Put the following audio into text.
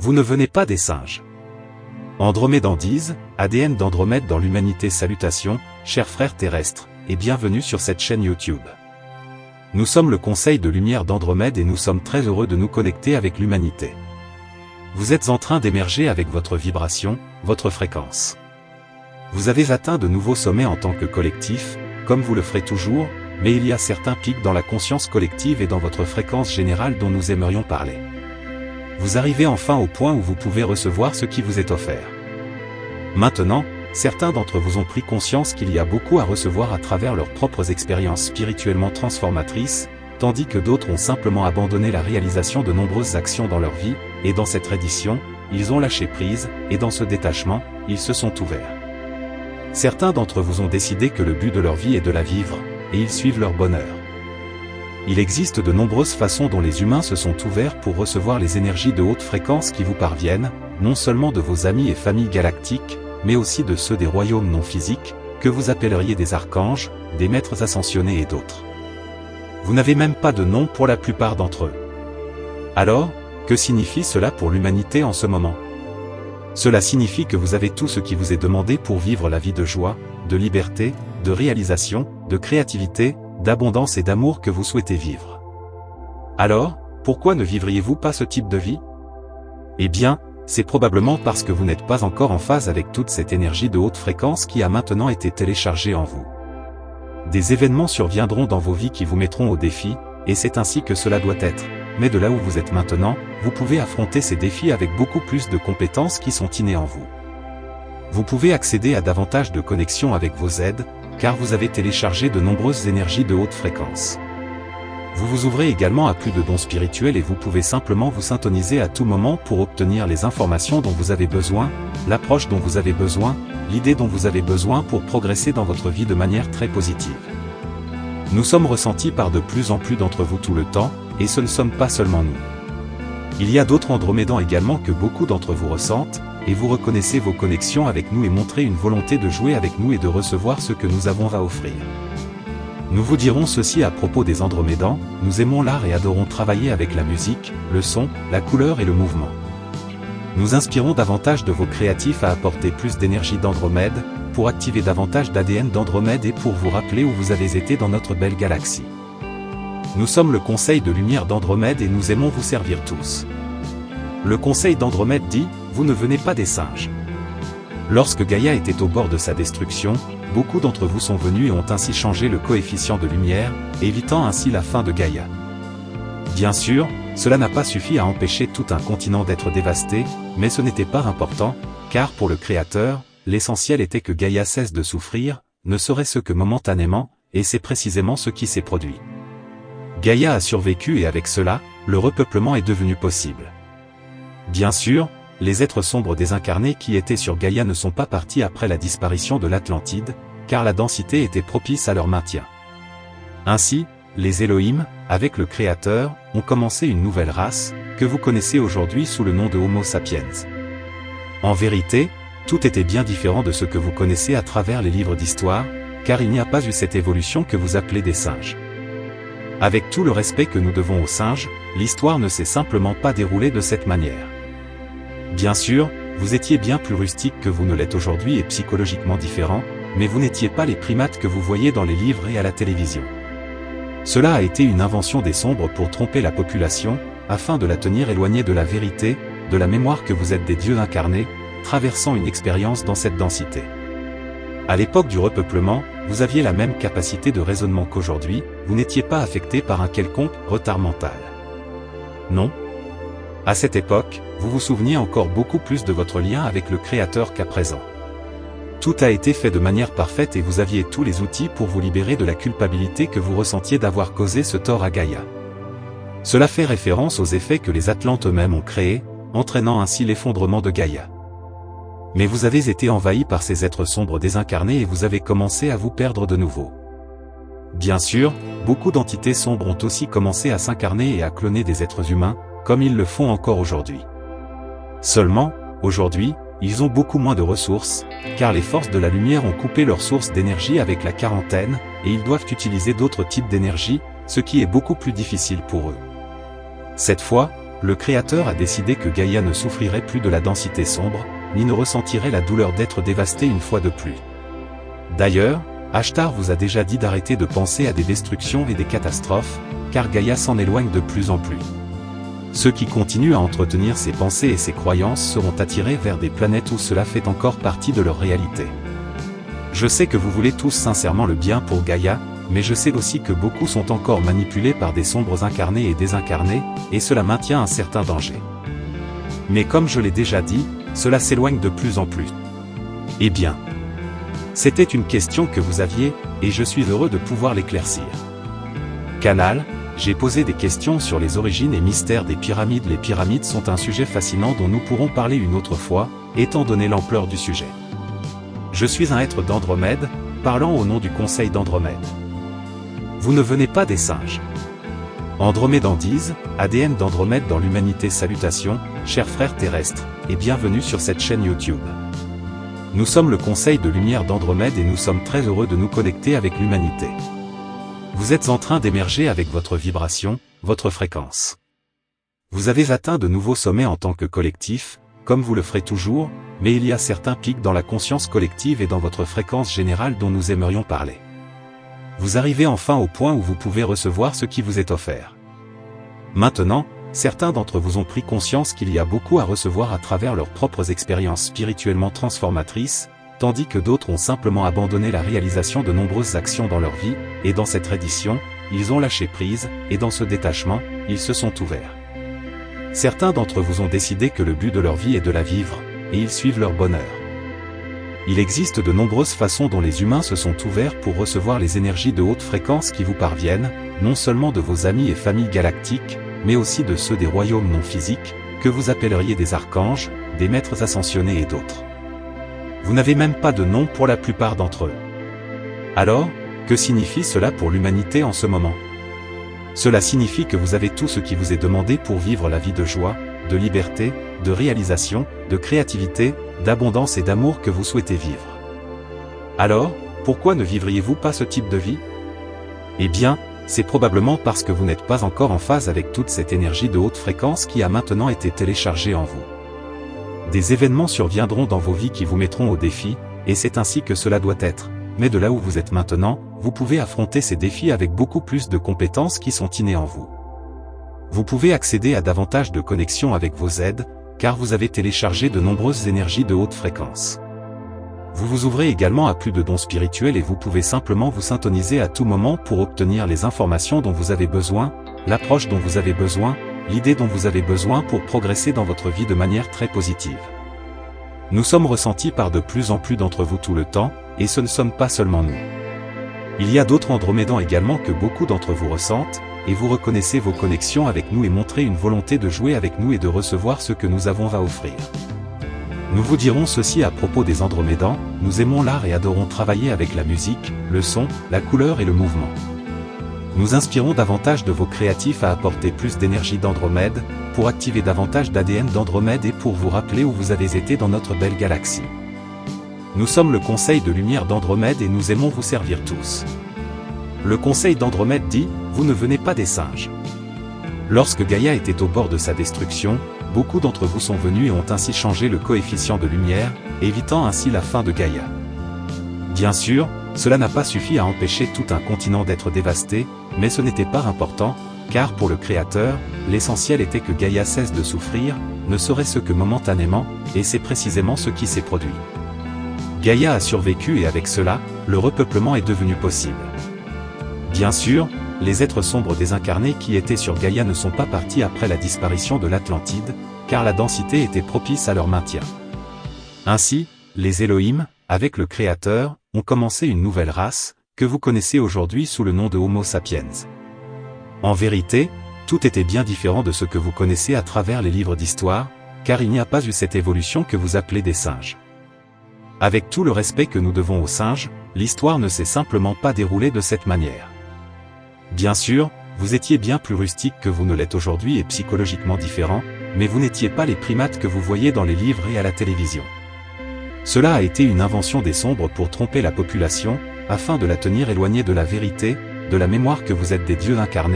Vous ne venez pas des singes. Andromédandise, ADN d'Andromède dans l'humanité. Salutations, chers frères terrestres, et bienvenue sur cette chaîne YouTube. Nous sommes le Conseil de Lumière d'Andromède et nous sommes très heureux de nous connecter avec l'humanité. Vous êtes en train d'émerger avec votre vibration, votre fréquence. Vous avez atteint de nouveaux sommets en tant que collectif, comme vous le ferez toujours, mais il y a certains pics dans la conscience collective et dans votre fréquence générale dont nous aimerions parler. Vous arrivez enfin au point où vous pouvez recevoir ce qui vous est offert. Maintenant, certains d'entre vous ont pris conscience qu'il y a beaucoup à recevoir à travers leurs propres expériences spirituellement transformatrices, tandis que d'autres ont simplement abandonné la réalisation de nombreuses actions dans leur vie, et dans cette reddition, ils ont lâché prise, et dans ce détachement, ils se sont ouverts. Certains d'entre vous ont décidé que le but de leur vie est de la vivre, et ils suivent leur bonheur. Il existe de nombreuses façons dont les humains se sont ouverts pour recevoir les énergies de haute fréquence qui vous parviennent, non seulement de vos amis et familles galactiques, mais aussi de ceux des royaumes non physiques, que vous appelleriez des archanges, des maîtres ascensionnés et d'autres. Vous n'avez même pas de nom pour la plupart d'entre eux. Alors, que signifie cela pour l'humanité en ce moment? Cela signifie que vous avez tout ce qui vous est demandé pour vivre la vie de joie, de liberté, de réalisation, de créativité, d'abondance et d'amour que vous souhaitez vivre. Alors, pourquoi ne vivriez-vous pas ce type de vie? Eh bien, c'est probablement parce que vous n'êtes pas encore en phase avec toute cette énergie de haute fréquence qui a maintenant été téléchargée en vous. Des événements surviendront dans vos vies qui vous mettront au défi, et c'est ainsi que cela doit être, mais de là où vous êtes maintenant, vous pouvez affronter ces défis avec beaucoup plus de compétences qui sont innées en vous. Vous pouvez accéder à davantage de connexions avec vos aides, car vous avez téléchargé de nombreuses énergies de haute fréquence. Vous vous ouvrez également à plus de dons spirituels et vous pouvez simplement vous syntoniser à tout moment pour obtenir les informations dont vous avez besoin, l'approche dont vous avez besoin, l'idée dont vous avez besoin pour progresser dans votre vie de manière très positive. Nous sommes ressentis par de plus en plus d'entre vous tout le temps, et ce ne sommes pas seulement nous. Il y a d'autres Andromédans également que beaucoup d'entre vous ressentent, et vous reconnaissez vos connexions avec nous et montrez une volonté de jouer avec nous et de recevoir ce que nous avons à offrir. Nous vous dirons ceci à propos des Andromédans, nous aimons l'art et adorons travailler avec la musique, le son, la couleur et le mouvement. Nous inspirons davantage de vos créatifs à apporter plus d'énergie d'Andromède, pour activer davantage d'ADN d'Andromède et pour vous rappeler où vous avez été dans notre belle galaxie. Nous sommes le Conseil de Lumière d'Andromède et nous aimons vous servir tous. Le Conseil d'Andromède dit, vous ne venez pas des singes. Lorsque Gaïa était au bord de sa destruction, beaucoup d'entre vous sont venus et ont ainsi changé le coefficient de lumière, évitant ainsi la fin de Gaïa. Bien sûr, cela n'a pas suffi à empêcher tout un continent d'être dévasté, mais ce n'était pas important, car pour le Créateur, l'essentiel était que Gaïa cesse de souffrir, ne serait-ce que momentanément, et c'est précisément ce qui s'est produit. Gaïa a survécu et avec cela, le repeuplement est devenu possible. Bien sûr, les êtres sombres désincarnés qui étaient sur Gaïa ne sont pas partis après la disparition de l'Atlantide, car la densité était propice à leur maintien. Ainsi, les Elohim, avec le Créateur, ont commencé une nouvelle race, que vous connaissez aujourd'hui sous le nom de Homo sapiens. En vérité, tout était bien différent de ce que vous connaissez à travers les livres d'histoire, car il n'y a pas eu cette évolution que vous appelez des singes. Avec tout le respect que nous devons aux singes, l'histoire ne s'est simplement pas déroulée de cette manière. Bien sûr, vous étiez bien plus rustique que vous ne l'êtes aujourd'hui et psychologiquement différent, mais vous n'étiez pas les primates que vous voyez dans les livres et à la télévision. Cela a été une invention des sombres pour tromper la population, afin de la tenir éloignée de la vérité, de la mémoire que vous êtes des dieux incarnés, traversant une expérience dans cette densité. À l'époque du repeuplement, vous aviez la même capacité de raisonnement qu'aujourd'hui, vous n'étiez pas affecté par un quelconque retard mental. Non. À cette époque, vous vous souveniez encore beaucoup plus de votre lien avec le Créateur qu'à présent. Tout a été fait de manière parfaite et vous aviez tous les outils pour vous libérer de la culpabilité que vous ressentiez d'avoir causé ce tort à Gaïa. Cela fait référence aux effets que les Atlantes eux-mêmes ont créés, entraînant ainsi l'effondrement de Gaïa. Mais vous avez été envahi par ces êtres sombres désincarnés et vous avez commencé à vous perdre de nouveau. Bien sûr, beaucoup d'entités sombres ont aussi commencé à s'incarner et à cloner des êtres humains, comme ils le font encore aujourd'hui. Seulement, aujourd'hui, ils ont beaucoup moins de ressources, car les forces de la lumière ont coupé leurs sources d'énergie avec la quarantaine, et ils doivent utiliser d'autres types d'énergie, ce qui est beaucoup plus difficile pour eux. Cette fois, le Créateur a décidé que Gaïa ne souffrirait plus de la densité sombre, ni ne ressentirait la douleur d'être dévastée une fois de plus. D'ailleurs, Ashtar vous a déjà dit d'arrêter de penser à des destructions et des catastrophes, car Gaïa s'en éloigne de plus en plus. Ceux qui continuent à entretenir ces pensées et ces croyances seront attirés vers des planètes où cela fait encore partie de leur réalité. Je sais que vous voulez tous sincèrement le bien pour Gaïa, mais je sais aussi que beaucoup sont encore manipulés par des sombres incarnés et désincarnés, et cela maintient un certain danger. Mais comme je l'ai déjà dit, cela s'éloigne de plus en plus. Eh bien, c'était une question que vous aviez, et je suis heureux de pouvoir l'éclaircir. Canal, j'ai posé des questions sur les origines et mystères des pyramides. Les pyramides sont un sujet fascinant dont nous pourrons parler une autre fois, étant donné l'ampleur du sujet. Je suis un être d'Andromède, parlant au nom du Conseil d'Andromède. Vous ne venez pas des singes. Andromédandise, ADN d'Andromède dans l'humanité. Salutations, chers frères terrestres, et bienvenue sur cette chaîne YouTube. Nous sommes le Conseil de Lumière d'Andromède et nous sommes très heureux de nous connecter avec l'humanité. Vous êtes en train d'émerger avec votre vibration, votre fréquence. Vous avez atteint de nouveaux sommets en tant que collectif, comme vous le ferez toujours, mais il y a certains pics dans la conscience collective et dans votre fréquence générale dont nous aimerions parler. Vous arrivez enfin au point où vous pouvez recevoir ce qui vous est offert. Maintenant, certains d'entre vous ont pris conscience qu'il y a beaucoup à recevoir à travers leurs propres expériences spirituellement transformatrices, tandis que d'autres ont simplement abandonné la réalisation de nombreuses actions dans leur vie, et dans cette reddition, ils ont lâché prise, et dans ce détachement, ils se sont ouverts. Certains d'entre vous ont décidé que le but de leur vie est de la vivre, et ils suivent leur bonheur. Il existe de nombreuses façons dont les humains se sont ouverts pour recevoir les énergies de haute fréquence qui vous parviennent, non seulement de vos amis et familles galactiques, mais aussi de ceux des royaumes non physiques, que vous appelleriez des archanges, des maîtres ascensionnés et d'autres. Vous n'avez même pas de nom pour la plupart d'entre eux. Alors, que signifie cela pour l'humanité en ce moment? Cela signifie que vous avez tout ce qui vous est demandé pour vivre la vie de joie, de liberté, de réalisation, de créativité, d'abondance et d'amour que vous souhaitez vivre. Alors, pourquoi ne vivriez-vous pas ce type de vie? Eh bien, c'est probablement parce que vous n'êtes pas encore en phase avec toute cette énergie de haute fréquence qui a maintenant été téléchargée en vous. Des événements surviendront dans vos vies qui vous mettront au défi, et c'est ainsi que cela doit être, mais de là où vous êtes maintenant, vous pouvez affronter ces défis avec beaucoup plus de compétences qui sont innées en vous. Vous pouvez accéder à davantage de connexions avec vos aides, car vous avez téléchargé de nombreuses énergies de haute fréquence. Vous vous ouvrez également à plus de dons spirituels et vous pouvez simplement vous syntoniser à tout moment pour obtenir les informations dont vous avez besoin, l'approche dont vous avez besoin, l'idée dont vous avez besoin pour progresser dans votre vie de manière très positive. Nous sommes ressentis par de plus en plus d'entre vous tout le temps, et ce ne sommes pas seulement nous. Il y a d'autres Andromédans également que beaucoup d'entre vous ressentent, et vous reconnaissez vos connexions avec nous et montrez une volonté de jouer avec nous et de recevoir ce que nous avons à offrir. Nous vous dirons ceci à propos des Andromédans, nous aimons l'art et adorons travailler avec la musique, le son, la couleur et le mouvement. Nous inspirons davantage de vos créatifs à apporter plus d'énergie d'Andromède, pour activer davantage d'ADN d'Andromède et pour vous rappeler où vous avez été dans notre belle galaxie. Nous sommes le Conseil de Lumière d'Andromède et nous aimons vous servir tous. Le Conseil d'Andromède dit, vous ne venez pas des singes. Lorsque Gaïa était au bord de sa destruction, beaucoup d'entre vous sont venus et ont ainsi changé le coefficient de lumière, évitant ainsi la fin de Gaïa. Bien sûr, cela n'a pas suffi à empêcher tout un continent d'être dévasté, mais ce n'était pas important, car pour le Créateur, l'essentiel était que Gaïa cesse de souffrir, ne serait-ce que momentanément, et c'est précisément ce qui s'est produit. Gaïa a survécu et avec cela, le repeuplement est devenu possible. Bien sûr, les êtres sombres désincarnés qui étaient sur Gaïa ne sont pas partis après la disparition de l'Atlantide, car la densité était propice à leur maintien. Ainsi, les Elohim, avec le Créateur, ont commencé une nouvelle race, que vous connaissez aujourd'hui sous le nom de Homo sapiens. En vérité, tout était bien différent de ce que vous connaissez à travers les livres d'histoire, car il n'y a pas eu cette évolution que vous appelez des singes. Avec tout le respect que nous devons aux singes, l'histoire ne s'est simplement pas déroulée de cette manière. Bien sûr, vous étiez bien plus rustique que vous ne l'êtes aujourd'hui et psychologiquement différent, mais vous n'étiez pas les primates que vous voyez dans les livres et à la télévision. Cela a été une invention des sombres pour tromper la population, afin de la tenir éloignée de la vérité, de la mémoire que vous êtes des dieux incarnés,